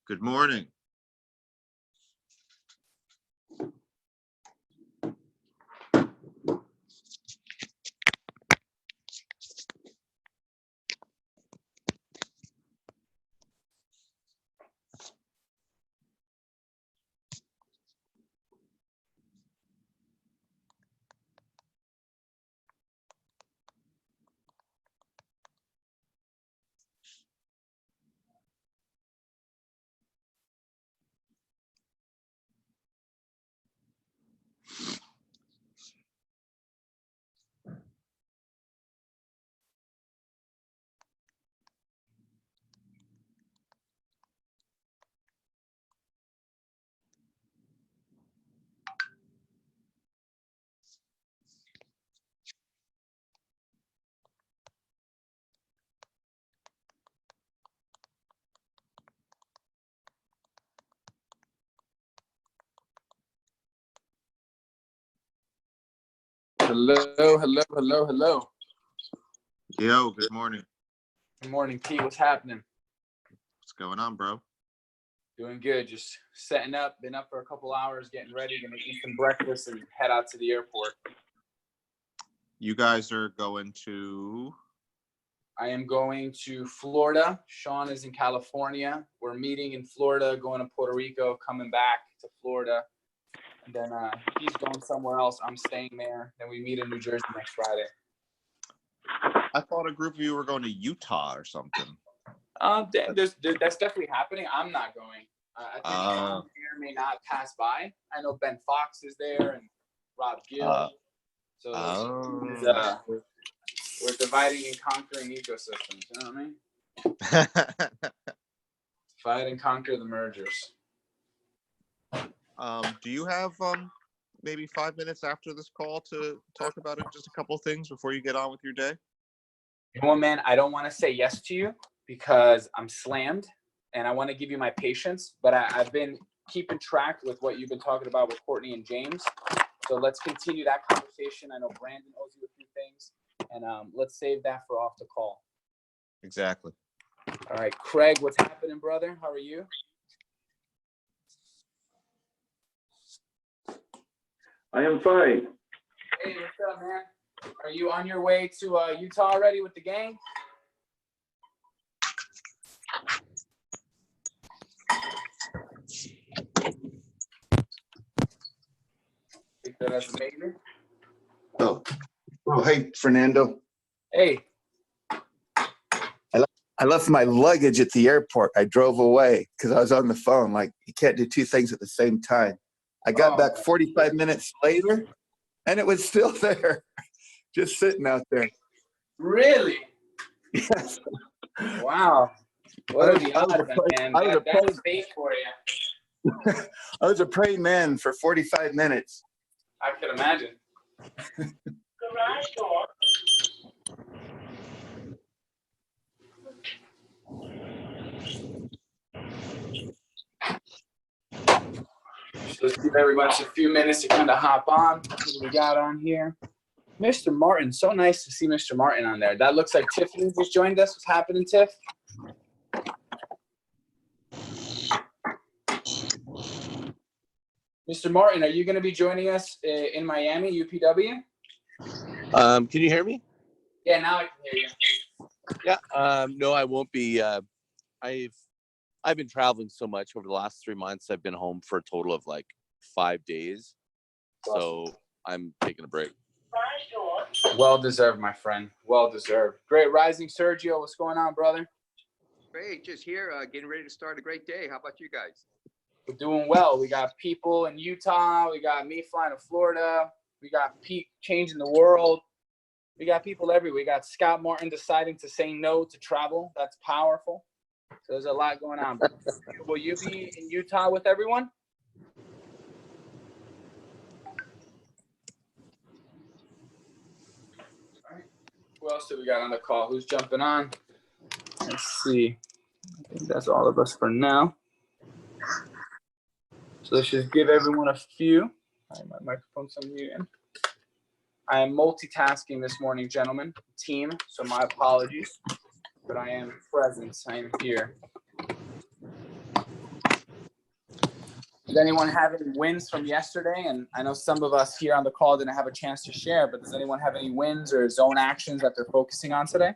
Good morning. Hello. Yo, good morning. Good morning, Pete. What's happening? What's going on, bro? Doing good. Just setting up. Been up for a couple hours, getting ready. Gonna eat some breakfast and head out to the airport. You guys are going to? I am going to Florida. Sean is in California. We're meeting in Florida, going to Puerto Rico, coming back to Florida. And then he's going somewhere else. I'm staying there. Then we meet in New Jersey next Friday. I thought a group of you were going to Utah or something. That's definitely happening. I'm not going. I think Sean may not pass by. I know Ben Fox is there and Rob Gill. We're dividing and conquering ecosystems. You know what I mean? Divide and conquer the mergers. Do you have maybe 5 minutes after this call to talk about it? Just a couple things before you get on with your day? You know what, man? I don't want to say yes to you because I'm slammed and I want to give you my patience, but I've been keeping track with what you've been talking about with Courtney and James. So let's continue that conversation. I know Brandon owes you a few things, and let's save that for off the call. Exactly. All right, Craig, what's happening, brother? How are you? I am fine. Hey, what's up, man? Are you on your way to Utah already with the gang? Think that that's amazing. Oh, hey, Fernando. Hey. I left my luggage at the airport. I drove away because I was on the phone. Like, you can't do two things at the same time. I got back 45 minutes later, and it was still there, just sitting out there. Really? Yes. Wow. What a God, man. That's fate for you. I was a praying man for 45 minutes. I could imagine. Garage door. Let's give everybody a few minutes to kind of hop on. What we got on here? Mr. Martin. So nice to see Mr. Martin on there. That looks like Tiffany just joined us. What's happening, Tiff? Mr. Martin, are you going to be joining us in Miami, UPW? Can you hear me? Yeah, now I can hear you. Yeah. No, I won't be. I've been traveling so much over the last 3 months. I've been home for a total of like 5 days. So I'm taking a break. Well deserved, my friend. Well deserved. Great Rising, Sergio. What's going on, brother? Great. Just here, getting ready to start a great day. How about you guys? We're doing well. We got people in Utah. We got me flying to Florida. We got Pete changing the world. We got people everywhere. We got Scott Martin deciding to say no to travel. That's powerful. So there's a lot going on. Will you be in Utah with everyone? All right. Who else do we got on the call? Who's jumping on? Let's see. I think that's all of us for now. So let's just give everyone a few. All right, my microphone's unmuted. I am multitasking this morning, gentlemen, team, so my apologies, but I am present. I am here. Does anyone have any wins from yesterday? And I know some of us here on the call didn't have a chance to share, but does anyone have any wins or zone actions that they're focusing on today?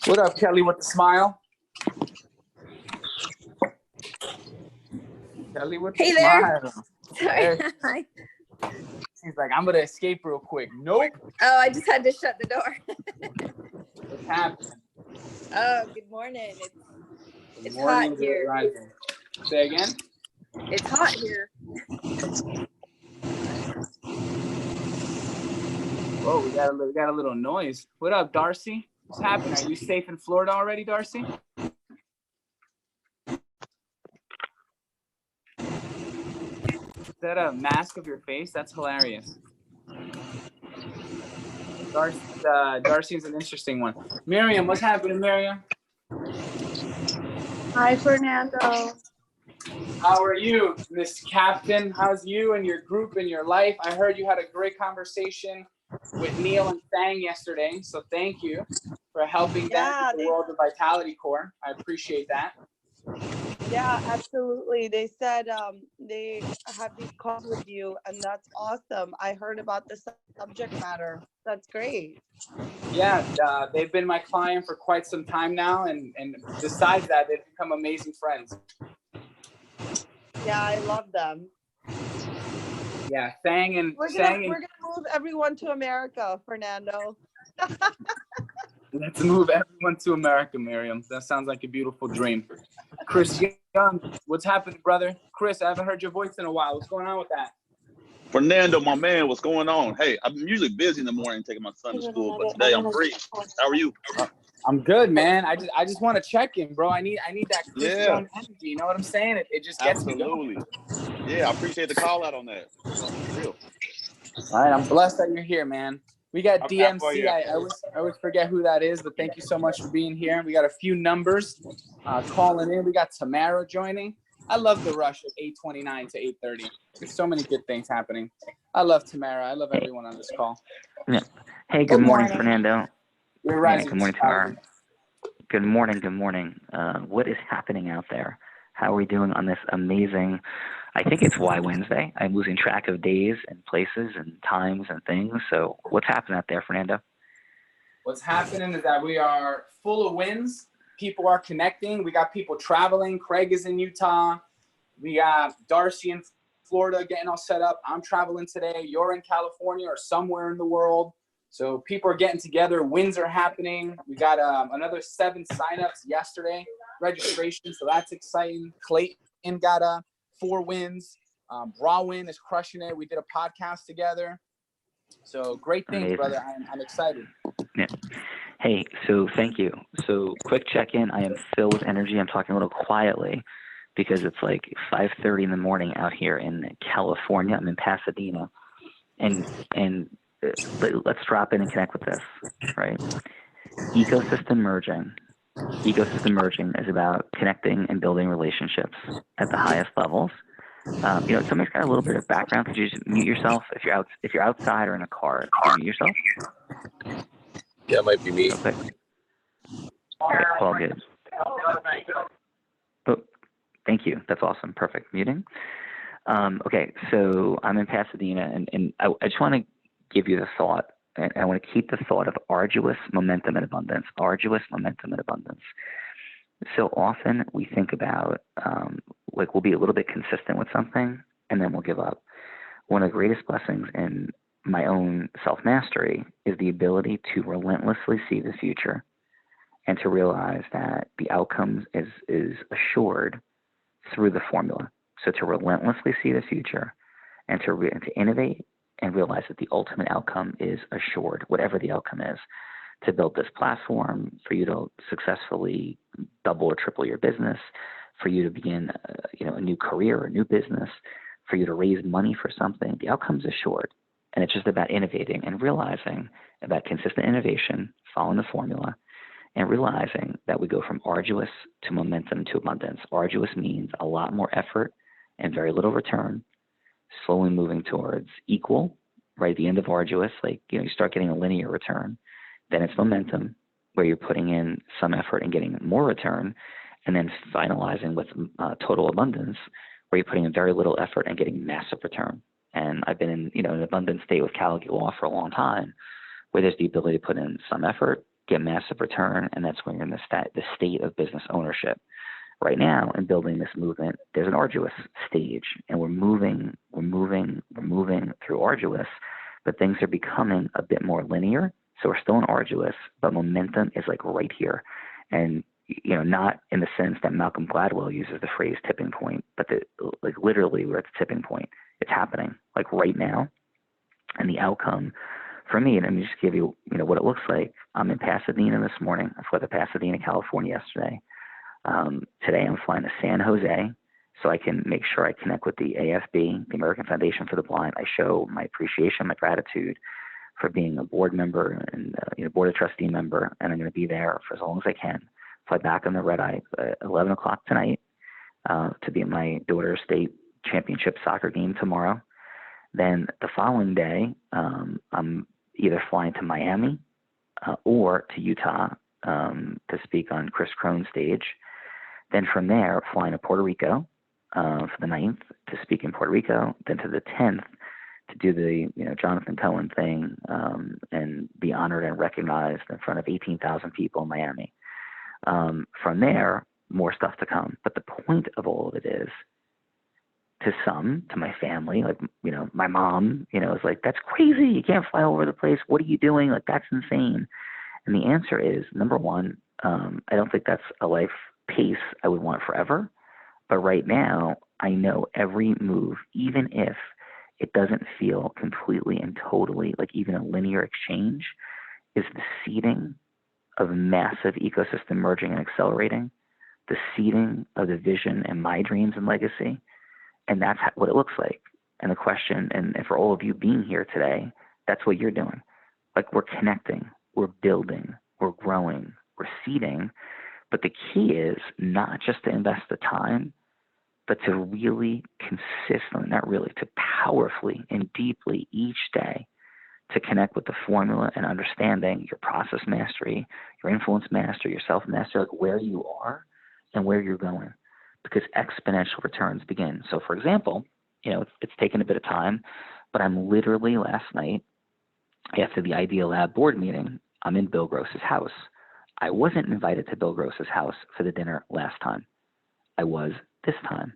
What up, Kelly, with the smile? Kelly with the Hey there. smile. Sorry. Hi. She's like, I'm gonna escape real quick. Nope. Oh, I just had to shut the door. What's happening? Oh, good morning. Good It's morning, hot Great here. Rising. Say again? It's hot here. Whoa, we got a little noise. What up, Darcy? What's happening? Are you safe in Florida already, Darcy? Is that a mask of your face? That's hilarious. Darcy's an interesting one. Miriam, what's happening, Miriam? Hi, Fernando. How are you, Miss Captain? How's you and your group and your life? I heard you had a great conversation with Neil and Fang yesterday, so thank you for helping them with the World of Vitality Core. I appreciate that. Yeah, absolutely. They said they have these calls with you, and that's awesome. I heard about the subject matter. That's great. Yeah, they've been my client for quite some time now, and besides that, they've become amazing friends. Yeah, I love them. Yeah, Fang and We're gonna move everyone to America, Fernando. Let's move everyone to America, Miriam. That sounds like a beautiful dream. Chris Young, what's happening, brother? Chris, I haven't heard your voice in a while. What's going on with that? Fernando, my man, what's going on? Hey, I'm usually busy in the morning taking my son to school, but today I'm free. How are you? I'm good, man. I just want to check in, bro. I need that Chris Young energy. You know what I'm saying? It just gets me going. Yeah, I appreciate the call out on that. For real. All right, I'm blessed that you're here, man. We got DMC. I always forget who that is, but thank you so much for being here. We got a few numbers calling in. We got Tamara joining. I love the rush at 8:29 to 8:30. There's so many good things happening. I love Tamara. I love everyone on this call. Yeah. Hey, good morning, Fernando. You're rising. Good morning, Tamara. Good morning. Good morning. What is happening out there? How are we doing on this amazing, I think it's Y Wednesday. I'm losing track of days and places and times and things. So what's happening out there, Fernando? What's happening is that we are full of wins. People are connecting. We got people traveling. Craig is in Utah. We got Darcy in Florida getting all set up. I'm traveling today. You're in California or somewhere in the world. So people are getting together. Wins are happening. We got another 7 signups yesterday, registration. So that's exciting. Clayton got 4 wins. Brawin is crushing it. We did a podcast together. So great things, Amazing. brother. I'm excited. Yeah. Hey, so thank you. So quick check-in. I am filled with energy. I'm talking a little quietly because it's like 5:30 in the morning out here in California. I'm in Pasadena. And let's drop in and connect with this, right? Ecosystem merging. Ecosystem merging is about connecting and building relationships at the highest levels. Somebody's got a little bit of background. Could you just mute yourself if you're outside or in a car? Could you mute yourself? Yeah, it might be me. Okay. Okay, all good. Oh, thank you. That's awesome. Perfect. Muting. Okay, so I'm in Pasadena, and I just want to give you the thought, and I want to keep the thought of arduous momentum and abundance. Arduous momentum and abundance. So often we think about, we'll be a little bit consistent with something, and then we'll give up. One of the greatest blessings in my own self-mastery is the ability to relentlessly see the future and to realize that the outcomes is assured through the formula. So to relentlessly see the future and to innovate and realize that the ultimate outcome is assured, whatever the outcome is, to build this platform, for you to successfully double or triple your business, for you to begin a new career or a new business, for you to raise money for something, the outcome's assured. And it's just about innovating and realizing about consistent innovation, following the formula, and realizing that we go from arduous to momentum to abundance. Arduous means a lot more effort and very little return, slowly moving towards equal right at the end of arduous, like, you start getting a linear return. Then it's momentum, where you're putting in some effort and getting more return, and then finalizing with total abundance, where you're putting in very little effort and getting massive return. And I've been in, an abundant state with Caligula Law for a long time, where there's the ability to put in some effort, get massive return, and that's when you're in the state of business ownership. Right now, in building this movement, there's an arduous stage, and we're moving through arduous, but things are becoming a bit more linear. So we're still in arduous, but momentum is like right here. And, not in the sense that Malcolm Gladwell uses the phrase tipping point, but like literally we're at the tipping point. It's happening like right now. And the outcome for me, and let me just give you, what it looks like. I'm in Pasadena this morning. I flew to Pasadena, California yesterday. Today I'm flying to San Jose so I can make sure I connect with the AFB, the American Foundation for the Blind. I show my appreciation, my gratitude for being a board member and board of trustee member, and I'm going to be there for as long as I can. Fly back on the red eye at 11 o'clock tonight to be at my daughter's state championship soccer game tomorrow. Then the following day, I'm either flying to Miami or to Utah to speak on Chris Krohn's stage. Then from there, flying to Puerto Rico for the 9th to speak in Puerto Rico. Then to the 10th to do the Jonathan Cohen thing and be honored and recognized in front of 18,000 people in Miami. From there, more stuff to come. But the point of all of it is, to my family, like, my mom, is like, that's crazy. You can't fly all over the place. What are you doing? Like, that's insane. And the answer is, number one, I don't think that's a life pace I would want forever. But right now, I know every move, even if it doesn't feel completely and totally like even a linear exchange, is the seeding of massive ecosystem merging and accelerating, the seeding of the vision and my dreams and legacy. And that's what it looks like. And the question, and for all of you being here today, that's what you're doing. Like, we're connecting, we're building, we're growing, we're seeding. But the key is not just to invest the time, but to really consistently, not really, to powerfully and deeply each day to connect with the formula and understanding your process mastery, your influence mastery, your self-mastery, like where you are and where you're going, because exponential returns begin. So for example, it's taken a bit of time, but I'm literally last night after the Idea Lab board meeting, I'm in Bill Gross's house. I wasn't invited to Bill Gross's house for the dinner last time. I was this time.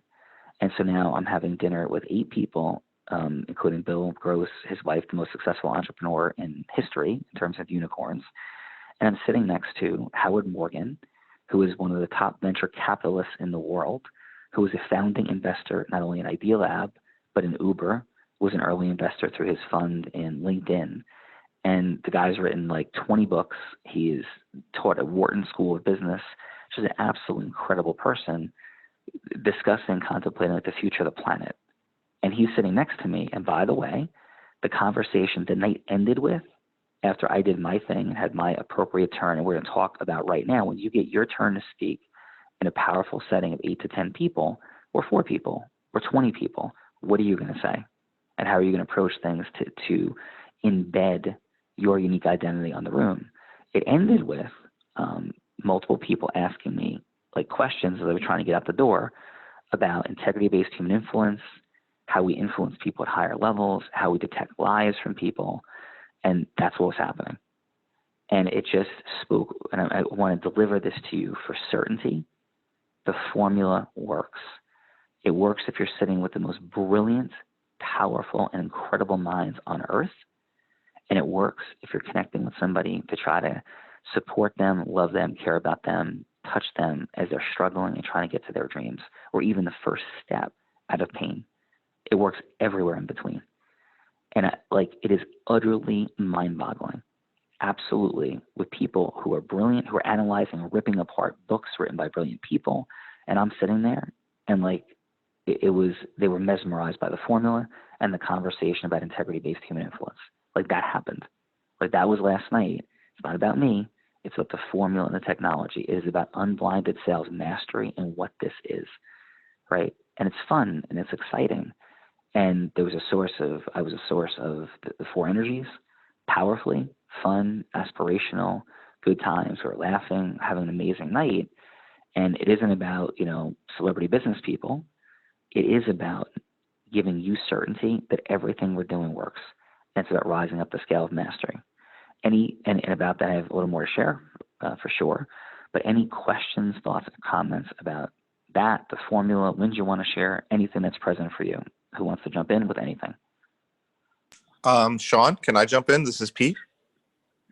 And so now I'm having dinner with 8 people, including Bill Gross, his wife, the most successful entrepreneur in history in terms of unicorns. And I'm sitting next to Howard Morgan, who is one of the top venture capitalists in the world, who is a founding investor, not only in Idea Lab, but in Uber, was an early investor through his fund in LinkedIn. And the guy's written like 20 books. He's taught at Wharton School of Business. She's an absolutely incredible person, discussing, contemplating like the future of the planet. And he's sitting next to me. And by the way, the conversation the night ended with, after I did my thing and had my appropriate turn, and we're going to talk about right now, when you get your turn to speak in a powerful setting of 8 to 10 people, or 4 people, or 20 people, what are you going to say? And how are you going to approach things to embed your unique identity on the room? It ended with multiple people asking me like questions as they were trying to get out the door about integrity-based human influence, how we influence people at higher levels, how we detect lies from people. And that's what was happening. And it just spoke, and I want to deliver this to you for certainty. The formula works. It works if you're sitting with the most brilliant, powerful, and incredible minds on earth. And it works if you're connecting with somebody to try to support them, love them, care about them, touch them as they're struggling and trying to get to their dreams, or even the first step out of pain. It works everywhere in between. And it is utterly mind-boggling, absolutely, with people who are brilliant, who are analyzing, ripping apart books written by brilliant people. And I'm sitting there and they were mesmerized by the formula and the conversation about integrity-based human influence. Like that happened. Like that was last night. It's not about me. It's about the formula and the technology. It is about unblinded sales mastery and what this is, right? And it's fun and it's exciting. And I was a source of the four energies, powerfully, fun, aspirational, good times. We were laughing, having an amazing night. And it isn't about, celebrity business people. It is about giving you certainty that everything we're doing works. And it's about rising up the scale of mastery. And about that, I have a little more to share for sure. But any questions, thoughts, comments about that, the formula, wins you want to share, anything that's present for you? Who wants to jump in with anything? Sean, can I jump in? This is Pete.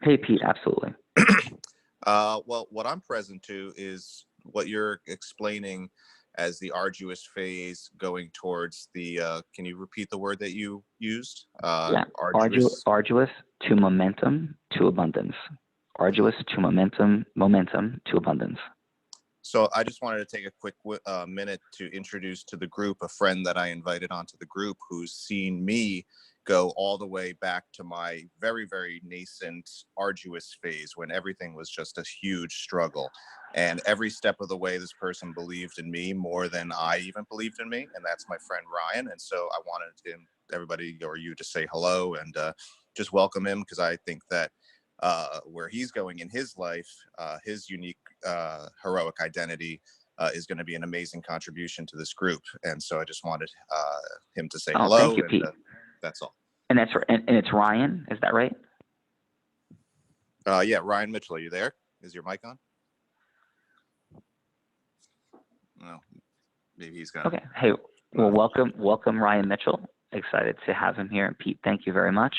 Hey, Pete, absolutely. Well, what I'm present to is what you're explaining as the arduous phase going towards the, can you repeat the word that you used? Yeah, arduous to momentum to abundance. Arduous to momentum to abundance. So I just wanted to take a quick minute to introduce to the group a friend that I invited onto the group who's seen me go all the way back to my very, very nascent, arduous phase when everything was just a huge struggle. And every step of the way, this person believed in me more than I even believed in me. And that's my friend Ryan. And so I wanted everybody or you to say hello and just welcome him, because I think that where he's going in his life, his unique heroic identity is going to be an amazing contribution to this group. And so I just wanted him to say hello. Thank you, Pete. That's all. And it's Ryan, is that right? Yeah, Ryan Mitchell, are you there? Is your mic on? No, maybe he's gone. Okay. Hey, well, welcome, Ryan Mitchell. Excited to have him here. And Pete, thank you very much.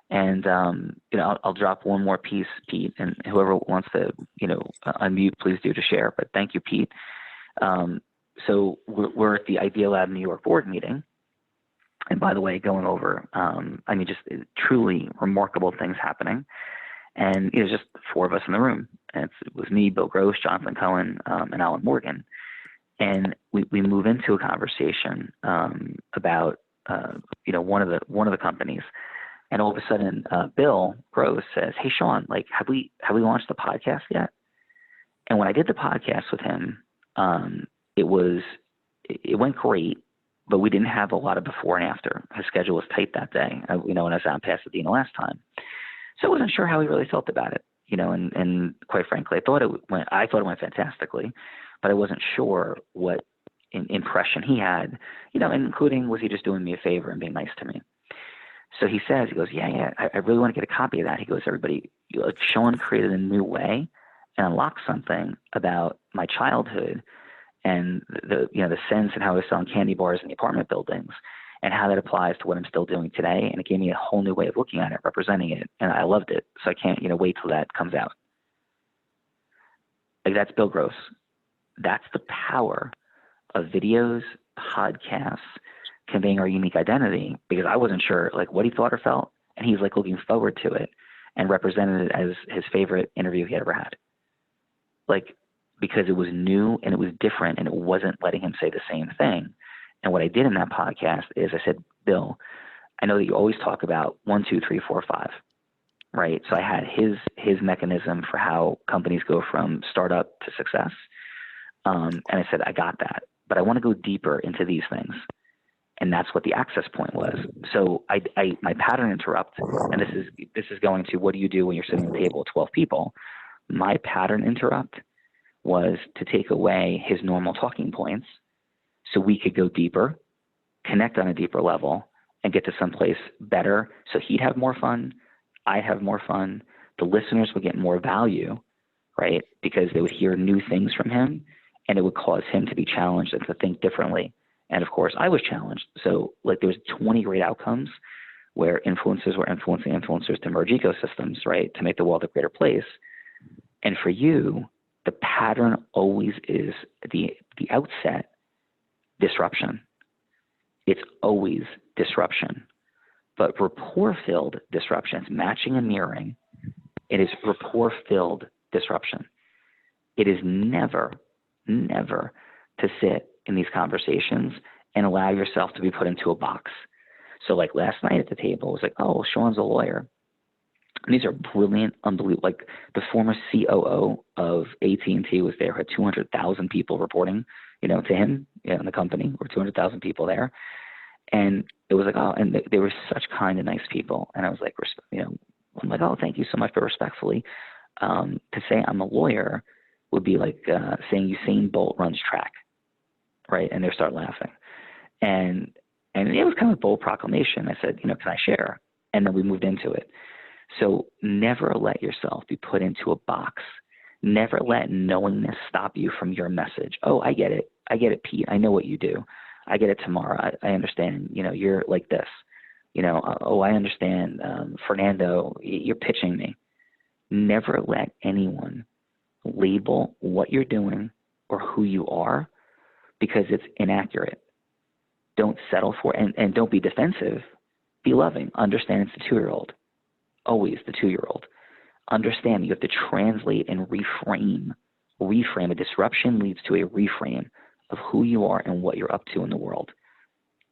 And I'll drop one more piece, Pete, and whoever wants to unmute, please do to share. But thank you, Pete. So we're at the Idea Lab New York board meeting. And by the way, going over, just truly remarkable things happening. And it was just four of us in the room. And it was me, Bill Gross, Jonathan Cohen, and Alan Morgan. And we move into a conversation about one of the companies. And all of a sudden, Bill Gross says, "Hey, Sean, have we launched the podcast yet?" And when I did the podcast with him, it went great. But we didn't have a lot of before and after. His schedule was tight that day, when I was out in Pasadena last time. So I wasn't sure how he really felt about it, and quite frankly, I thought it went fantastically, but I wasn't sure what impression he had, including was he just doing me a favor and being nice to me. So he goes, yeah, I really want to get a copy of that. He goes, everybody, Sean created a new way and unlocked something about my childhood and the sense and how I was selling candy bars in the apartment buildings and how that applies to what I'm still doing today. And it gave me a whole new way of looking at it, representing it. And I loved it. So I can't, wait till that comes out. That's Bill Gross. That's the power of videos, podcasts, conveying our unique identity, because I wasn't sure what he thought or felt. And he's looking forward to it and represented it as his favorite interview he ever had. Because it was new and it was different and it wasn't letting him say the same thing. And what I did in that podcast is I said, Bill, I know that you always talk about 1, 2, 3, 4, 5, right? So I had his mechanism for how companies go from startup to success. And I said, I got that, but I want to go deeper into these things. And that's what the access point was. So my pattern interrupt, and this is going to, what do you do when you're sitting at a table with 12 people? My pattern interrupt was to take away his normal talking points so we could go deeper, connect on a deeper level, and get to someplace better. So he'd have more fun, I'd have more fun, the listeners would get more value, right? Because they would hear new things from him, and it would cause him to be challenged and to think differently. And of course, I was challenged. So there was 20 great outcomes where influencers were influencing influencers to merge ecosystems, right? To make the world a greater place. And for you, the pattern always is the outset, disruption. It's always disruption, but rapport-filled disruption. It's matching and mirroring. It is rapport-filled disruption. It is never to sit in these conversations and allow yourself to be put into a box. So last night at the table, it was oh, Sean's a lawyer. And these are brilliant, unbelievable. The former COO of AT&T was there, had 200,000 people reporting, to him in the company, or 200,000 people there. And it was like, oh, and they were such kind and nice people. And I was like, I'm like, oh, thank you so much, but respectfully, to say I'm a lawyer would be like saying Usain Bolt runs track, right? And they start laughing. And it was kind of a bold proclamation. I said, can I share? And then we moved into it. So never let yourself be put into a box. Never let knowingness stop you from your message. Oh, I get it. I get it, Pete. I know what you do. I get it, Tamara. I understand. You're like this. Oh, I understand. Fernando, you're pitching me. Never let anyone label what you're doing or who you are because it's inaccurate. Don't settle for it, and don't be defensive. Be loving. Understand it's the 2-year-old. Always the 2-year-old. Understand you have to translate and reframe. A disruption leads to a reframe of who you are and what you're up to in the world.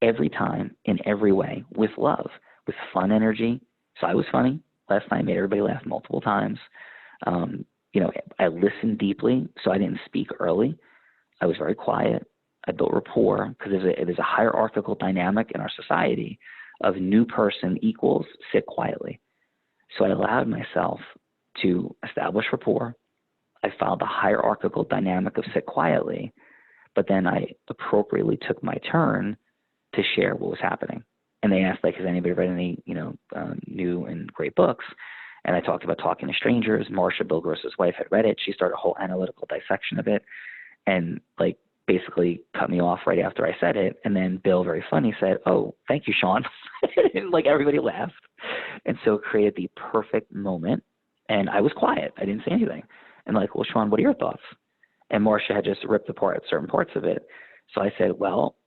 Every time, in every way, with love, with fun energy. So I was funny. Last night I made everybody laugh multiple times. I listened deeply, so I didn't speak early. I was very quiet. I built rapport because there's a hierarchical dynamic in our society of new person equals sit quietly. So I allowed myself to establish rapport. I followed the hierarchical dynamic of sit quietly, but then I appropriately took my turn to share what was happening. And they asked, has anybody read any, new and great books? And I talked about talking to strangers. Marcia, Bill Gross's wife, had read it. She started a whole analytical dissection of it and basically cut me off right after I said it. And then Bill, very funny, said, oh, thank you, Sean. And everybody laughed. And so it created the perfect moment. And I was quiet. I didn't say anything. And well, Sean, what are your thoughts? And Marcia had just ripped apart certain parts of it. So I said, well,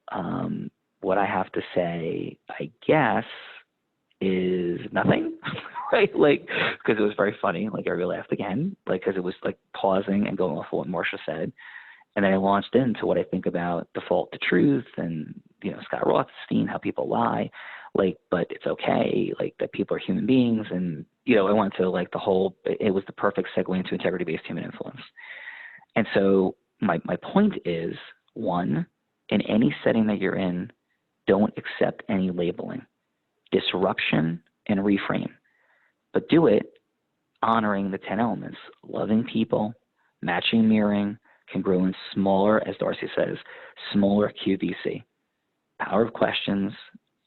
what I have to say, I guess, is nothing, right? Because it was very funny. Everybody laughed again, because it was pausing and going off what Marcia said. And then I launched into what I think about default to truth and, Scott Rothstein, how people lie, but it's okay, that people are human beings. And, I went to it was the perfect segue into integrity-based human influence. And so my point is, one, in any setting that you're in, don't accept any labeling, disruption, and reframe, but do it honoring the 10 elements: loving people, matching, mirroring, congruence, smaller, as Darcy says, smaller QVC, power of questions,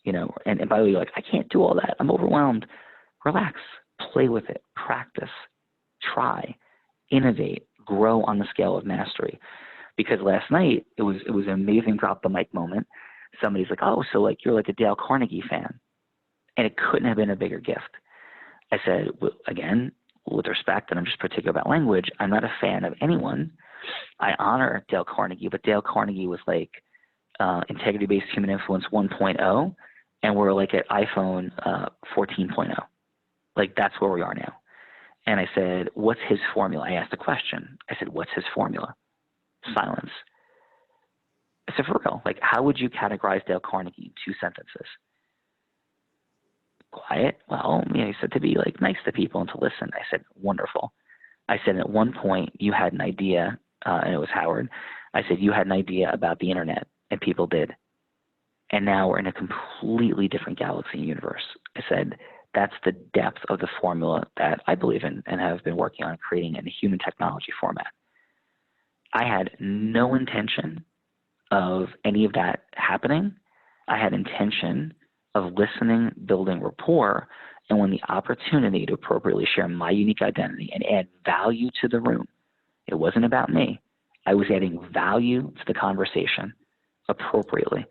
and by the way, I can't do all that. I'm overwhelmed. Relax, play with it, practice, try, innovate, grow on the scale of mastery. Because last night it was an amazing drop the mic moment. Somebody's like, oh, so you're a Dale Carnegie fan. And it couldn't have been a bigger gift. I said, well, again, with respect, and I'm just particular about language, I'm not a fan of anyone. I honor Dale Carnegie, but Dale Carnegie was integrity-based human influence 1.0, and we're at iPhone 14.0. That's where we are now. And I said, what's his formula? I asked a question. I said, what's his formula? Silence. I said, for real, how would you categorize Dale Carnegie in 2 sentences? Quiet. Well, he said to be nice to people and to listen. I said, wonderful. I said, at one point you had an idea, and it was Howard. I said, you had an idea about the internet, and people did. And now we're in a completely different galaxy and universe. I said, that's the depth of the formula that I believe in and have been working on creating in a human technology format. I had no intention of any of that happening. I had intention of listening, building rapport, and when the opportunity to appropriately share my unique identity and add value to the room, it wasn't about me. I was adding value to the conversation appropriately,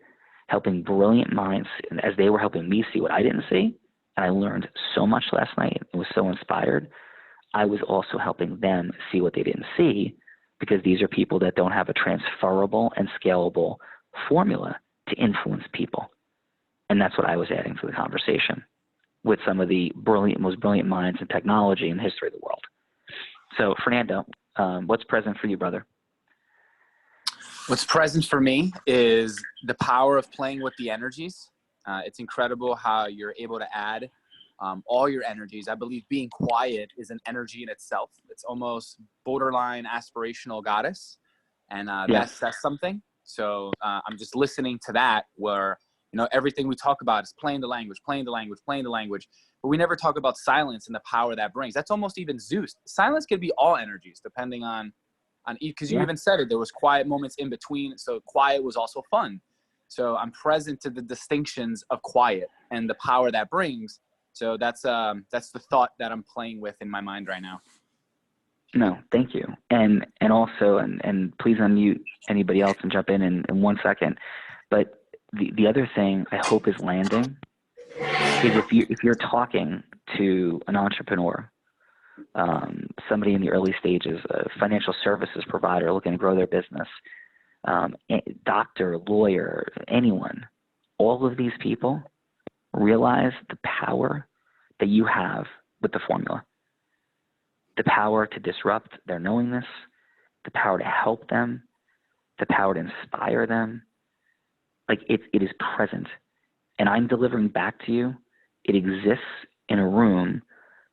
helping brilliant minds as they were helping me see what I didn't see. And I learned so much last night. It was so inspired. I was also helping them see what they didn't see, because these are people that don't have a transferable and scalable formula to influence people. And that's what I was adding to the conversation with some of the most brilliant minds in technology in the history of the world. So, Fernando, what's present for you, brother? What's present for me is the power of playing with the energies. It's incredible how you're able to add all your energies. I believe being quiet is an energy in itself. It's almost borderline aspirational goddess. And that's something. So I'm just listening to that, where You know, everything we talk about is playing the language, playing the language, playing the language, but we never talk about silence and the power that brings. That's almost even Zeus. Silence can be all energies depending on because you even said it, there was quiet moments in between. So quiet was also fun. So I'm present to the distinctions of quiet and the power that brings. So that's the thought that I'm playing with in my mind right now. No, thank you. And also, and please unmute anybody else and jump in 1 second. But the other thing I hope is landing is if you're talking to an entrepreneur, somebody in the early stages, a financial services provider looking to grow their business, doctor, lawyer, anyone, all of these people realize the power that you have with the formula. The power to disrupt their knowingness, the power to help them, the power to inspire them. Like it is present. And I'm delivering back to you, it exists in a room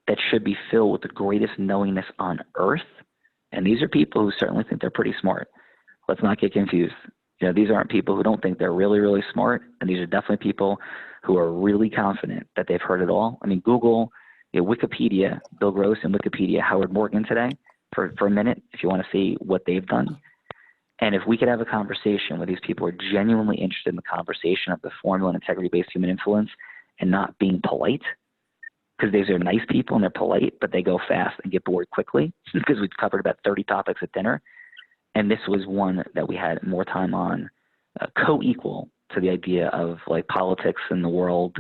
that should be filled with the greatest knowingness on earth. And these are people who certainly think they're pretty smart. Let's not get confused. You know, these aren't people who don't think they're really, really smart. And these are definitely people who are really confident that they've heard it all. I mean, Google, Wikipedia, Bill Gross and Wikipedia, Howard Morgan today for a minute, if you want to see what they've done. And if we could have a conversation where these people are genuinely interested in the conversation of the formula and integrity-based human influence and not being polite, because these are nice people and they're polite, but they go fast and get bored quickly because we've covered about 30 topics at dinner. And this was one that we had more time on, co-equal to the idea of like politics in the world,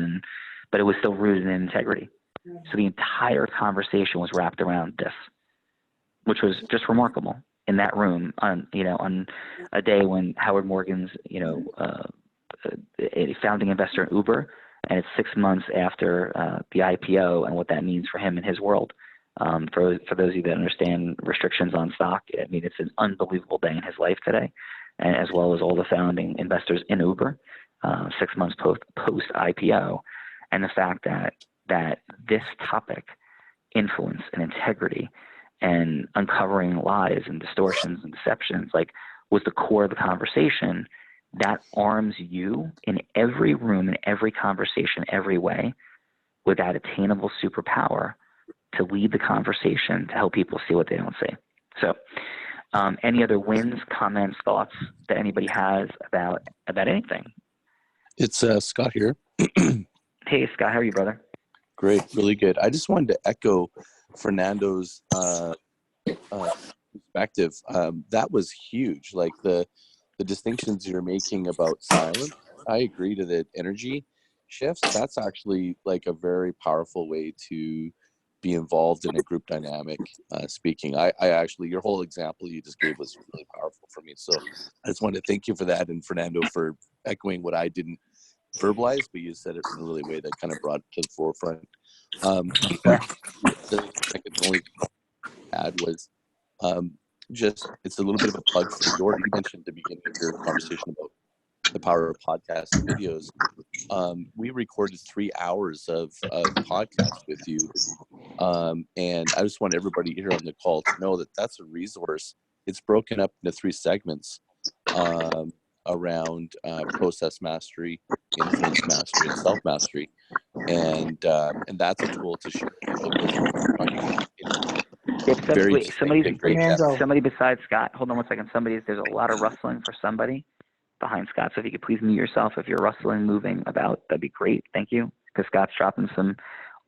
but it was still rooted in integrity. So the entire conversation was wrapped around this, which was just remarkable in that room on a day when Howard Morgan's, a founding investor in Uber, and it's 6 months after the IPO and what that means for him and his world. For those of you that understand restrictions on stock, I mean, it's an unbelievable day in his life today, and as well as all the founding investors in Uber, 6 months post IPO, and the fact that this topic, influence and integrity and uncovering lies and distortions and deceptions, like, was the core of the conversation. That arms you in every room, in every conversation, every way, with that attainable superpower to lead the conversation, to help people see what they don't see. So any other wins, comments, thoughts that anybody has about anything? It's Scott here. Hey, Scott, how are you, brother? Great, really good. I just wanted to echo Fernando's perspective. That was huge. Like the distinctions you're making about silence, I agree to the energy shifts. That's actually like a very powerful way to be involved in a group dynamic. Speaking, I actually, your whole example you just gave was really powerful for me. So I just wanted to thank you for that, and Fernando for echoing what I didn't verbalize, but you said it in a really way that kind of brought it to the forefront. The second only add was just, it's a little bit of a plug for you mentioned at the beginning of your conversation about the power of podcasts and videos. We recorded 3 hours of podcast with you, and I just want everybody here on the call to know that that's a resource. It's broken up into 3 segments around process mastery, influence mastery, and self mastery, and that's a tool to share. Somebody besides Scott, hold on 1 second. There's a lot of rustling for somebody behind Scott. So if you could please mute yourself if you're rustling, moving about, that'd be great. Thank you. Because Scott's dropping some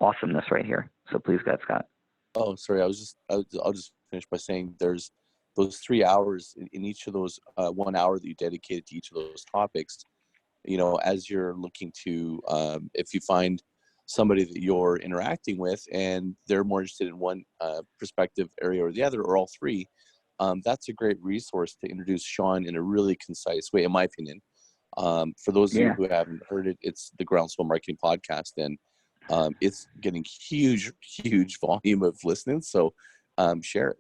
awesomeness right here. So please go ahead, Scott. Oh, sorry. I'll just finish by saying there's those 3 hours in each of those 1 hour that you dedicated to each of those topics. You know, as you're looking to, if you find somebody that you're interacting with and they're more interested in one perspective area or the other, or all 3, that's a great resource to introduce Sean in a really concise way, in my opinion. For those of you who haven't heard it, it's the Groundswell Marketing Podcast, and it's getting huge volume of listening. So share it.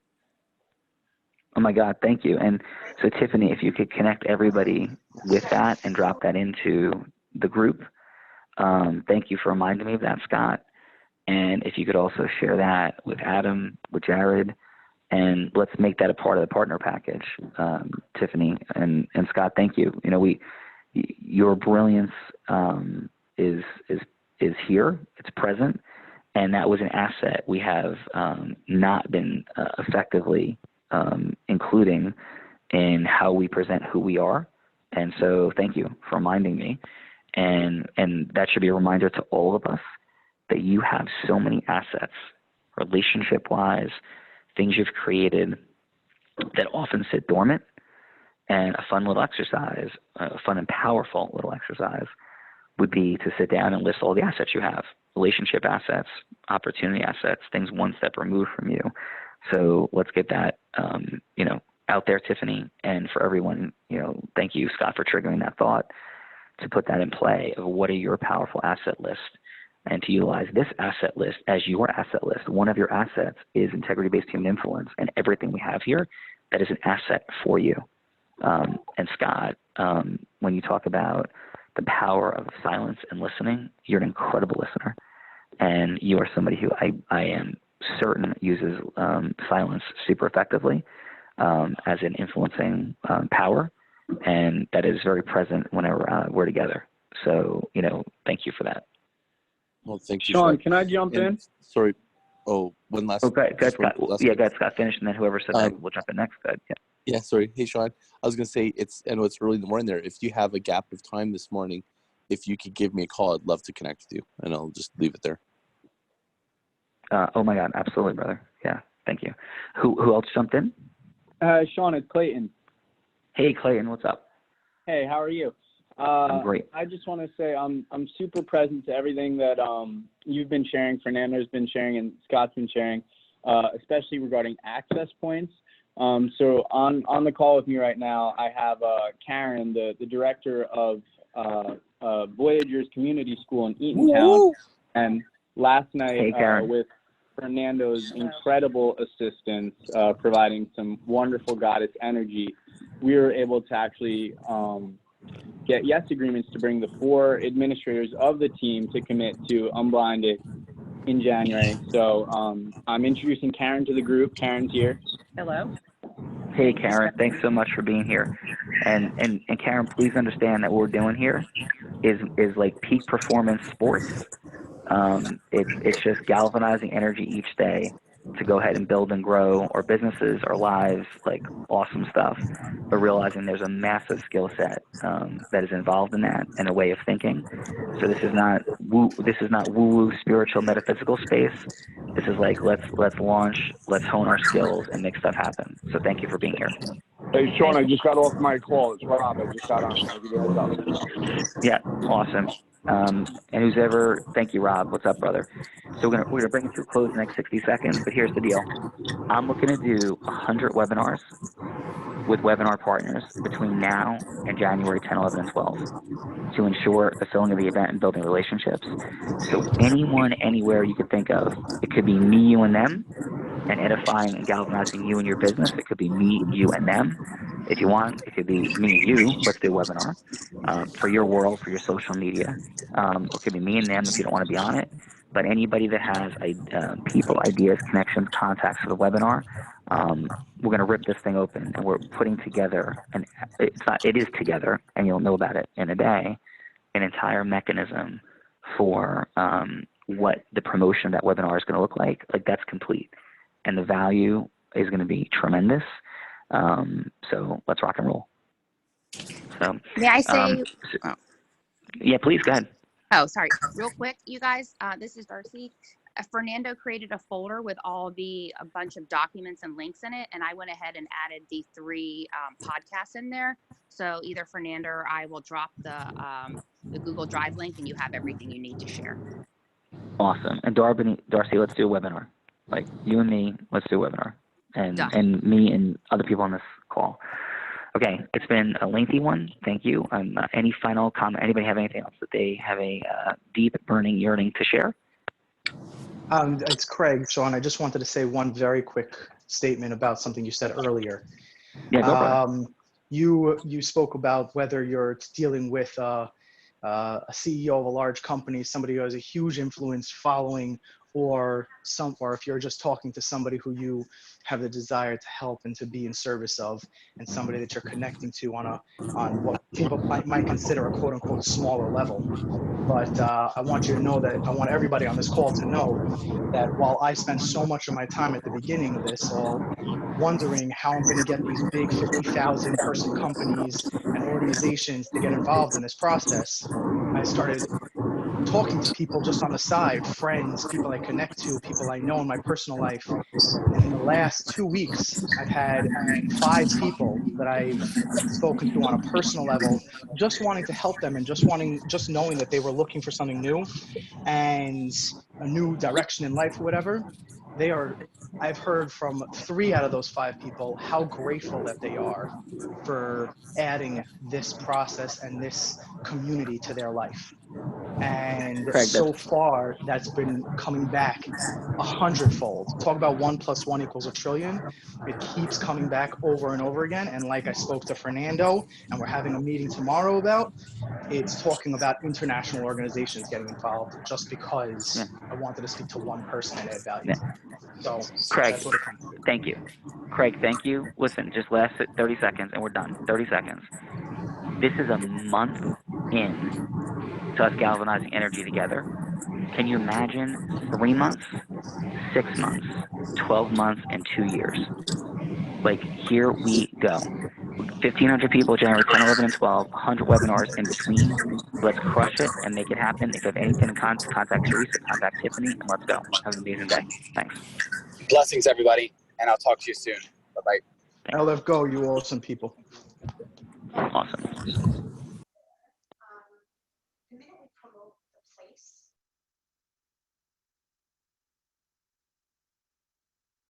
Oh my God, thank you. And so Tiffany, if you could connect everybody with that and drop that into the group. Thank you for reminding me of that, Scott. And if you could also share that with Adam, with Jared, and let's make that a part of the partner package, Tiffany and Scott. Thank you. You know, your brilliance is here. It's present, and that was an asset we have not been effectively including in how we present who we are. And so thank you for reminding me. And that should be a reminder to all of us that you have so many assets, relationship-wise, things you've created that often sit dormant. And a fun little exercise, a fun and powerful little exercise would be to sit down and list all the assets you have, relationship assets, opportunity assets, things one step removed from you. So let's get that, out there, Tiffany. And for everyone, thank you, Scott, for triggering that thought to put that in play of what are your powerful asset list, and to utilize this asset list as your asset list. One of your assets is integrity-based human influence, and everything we have here, that is an asset for you. And Scott, when you talk about the power of silence and listening, you're an incredible listener, and you are somebody who I am certain uses silence super effectively as an influencing power, and that is very present whenever we're together. So, thank you for that. Well, thank you, Sean. Can I jump in? Sorry. Oh, one last. Okay, go ahead, Scott. Yeah, go ahead, Scott. Finish, and then whoever said that will jump in next. Go ahead. Yeah. Yeah, sorry. Hey, Sean. I was gonna say I know it's early in the morning there. If you have a gap of time this morning, if you could give me a call, I'd love to connect with you, and I'll just leave it there. Oh my God, absolutely, brother. Yeah, thank you. Who else jumped in? Sean, it's Clayton. Hey, Clayton, what's up? Hey, how are you? I'm great. I just want to say I'm super present to everything that you've been sharing, Fernando's been sharing, and Scott's been sharing, especially regarding access points. So on the call with me right now, I have Karen, the director of Voyagers Community School in Eatontown, and last night with Fernando's incredible assistance, providing some wonderful goddess energy, we were able to actually get yes agreements to bring the 4 administrators of the team to commit to Unblinded in January. So I'm introducing Karen to the group. Karen's here. Hello. Hey, Karen, thanks so much for being here. And Karen, please understand that what we're doing here is like peak performance sports. It's just galvanizing energy each day to go ahead and build and grow our businesses, our lives, like awesome stuff. But realizing there's a massive skill set that is involved in that, and a way of thinking. So this is not woo-woo spiritual metaphysical space. This is like let's launch, let's hone our skills and make stuff happen. So thank you for being here. Hey, Sean, I just got off my call. It's Rob. I just got on. I'll give you a heads up. Yeah, awesome. And thank you, Rob. What's up, brother? So we're gonna bring it to a close in the next 60 seconds. But here's the deal: I'm looking to do 100 webinars with webinar partners between now and January 10, 11, and 12 to ensure fulfilling of the event and building relationships. So anyone, anywhere you could think of, it could be me, you, and them, and edifying and galvanizing you and your business. It could be me, you, and them. If you want, it could be me and you. Let's do a webinar for your world, for your social media. It could be me and them if you don't want to be on it. But anybody that has people, ideas, connections, contacts for the webinar, we're going to rip this thing open, and we're putting together, and it is together, and you'll know about it in a day, an entire mechanism for what the promotion of that webinar is going to look like. Like, that's complete. And the value is going to be tremendous. So let's rock and roll. So may I say? Yeah, please go ahead. Oh, sorry. Real quick, you guys. This is Darcy. Fernando created a folder with a bunch of documents and links in it, and I went ahead and added the 3 podcasts in there. So either Fernando or I will drop the Google Drive link, and you have everything you need to share. Awesome. And Darcy, let's do a webinar. Like, you and me, let's do a webinar. And me and other people on this call. Okay, it's been a lengthy one. Thank you. Any final comment? Anybody have anything else that they have a deep, burning yearning to share? It's Craig, Sean. I just wanted to say one very quick statement about something you said earlier. Yeah, go for it. You spoke about whether you're dealing with a CEO of a large company, somebody who has a huge influence following or if you're just talking to somebody who you have the desire to help and to be in service of, and somebody that you're connecting to on what people might consider a quote unquote smaller level. But I want you to know that I want everybody on this call to know that while I spent so much of my time at the beginning of this all wondering how I'm going to get these big 50,000 person companies and organizations to get involved in this process, I started talking to people just on the side, friends, people I connect to, people I know in my personal life. And in the last 2 weeks, I've had 5 people that I've spoken to on a personal level, just wanting to help them and just knowing that they were looking for something new and a new direction in life or whatever. I've heard from 3 out of those 5 people how grateful that they are for adding this process and this community to their life. And Craig, so far, that's been coming back 100-fold. Talk about 1 + 1 = 1,000,000,000,000. It keeps coming back over and over again. And like I spoke to Fernando, and we're having a meeting tomorrow about, it's talking about international organizations getting involved just because I wanted to speak to one person and add value. So Craig, that's what it comes to. thank you. Craig, thank you. Listen, just last 30 seconds and we're done. 30 seconds. This is a month in to us galvanizing energy together. Can you imagine 3 months, 6 months, 12 months, and 2 years? Like, here we go. 1,500 people, January 10, 11, and 12, 100 webinars in between. Let's crush it and make it happen. If you have anything to contact Teresa, contact Tiffany, and let's go. Have an amazing day. Thanks. Blessings, everybody, and I'll talk to you soon. Bye-bye. LF Go, you awesome people. Awesome.